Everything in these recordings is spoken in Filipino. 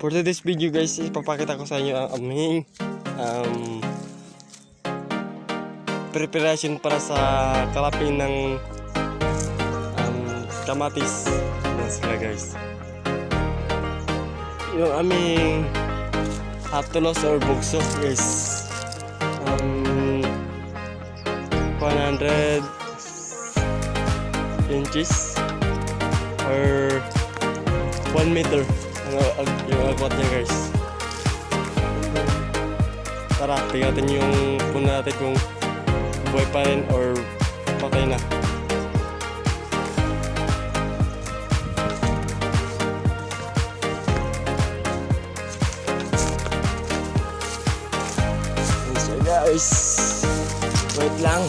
For today's video guys, ipapakita ko sa inyo ang aming preparation para sa kalapin ng kamatis. Yan sila guys. Yung aming haptulos or bugso is 100 inches or 1 meter yung agwat niya guys. Tara, tingnan natin yung puno natin kung buhay pa rin or patay na. So guys, wait lang.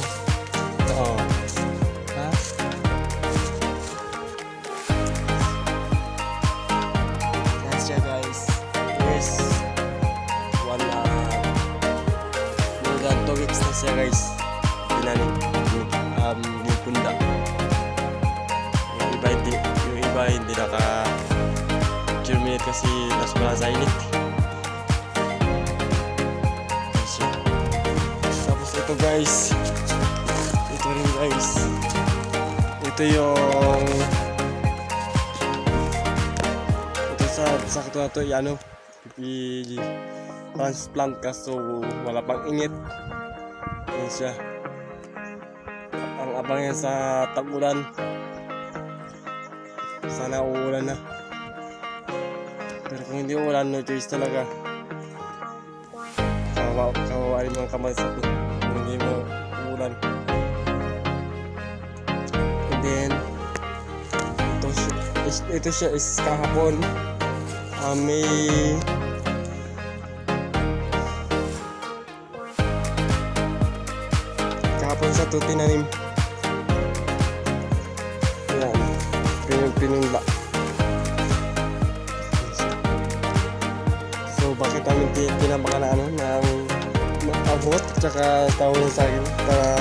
Guys, yes, more than 2 weeks na siya guys. Tinanim yung punda. Yung iba hindi naka-germinate kasi nasobrang sa init. Tapos ito guys, ito rin guys, ito yung sakto na to, i-transplant kaso wala pang init. Yan siya. Ang abang yan sa tag-ulan. Sana uulan na. Pero kung hindi uulan, no choice talaga. Kawawain mga kamatis ako kung hindi mo uulan. And then ito siya is kahapon. May kahapon sa ito tinanim. Yan, pinunla. So bakit namin tinabakan na ng abot tsaka tawag sa akin para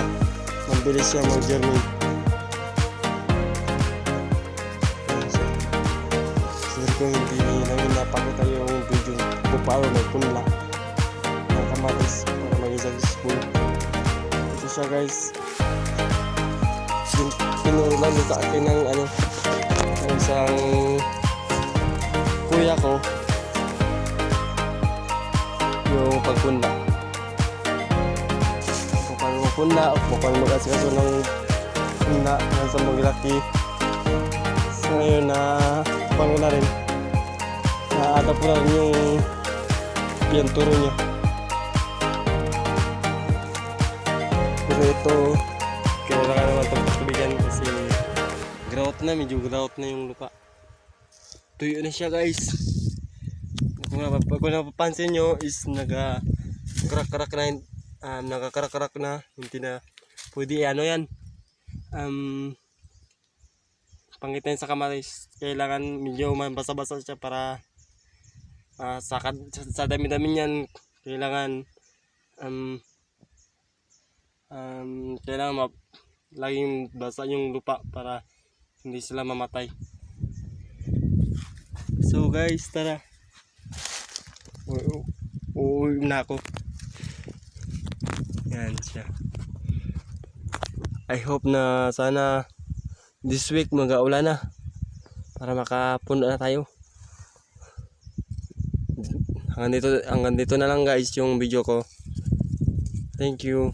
mabilis siya mag-germinate. Kung hindi namin napakita yung video kung paano magpunla ng kamatis para mag-isa spoon. Ito siya guys. Pinulan sa akin ng isang kuya ko yung pagpunla. Kung paano magpunla o kung paano mag-asikaso ng punla sa maglaki. So ngayon na paano na rin ada po rin yung piyanturo niya. Pero ito kailangan naman itong patubigan kasi medyo grout na yung lupa. Tuyo na siya guys. Kung napapansin nyo is nagkakarak na, hindi na pwede yan pangitin sa kamatis. Kailangan medyo basa-basa siya para sa dami-dami niyan kailangan laging basa yung lupa para hindi sila mamatay. So guys, tara, uuwi na ako. Yan siya. I hope na sana this week mag-aulan na para makapuno na tayo. Hanggang dito na lang guys yung video ko. Thank you.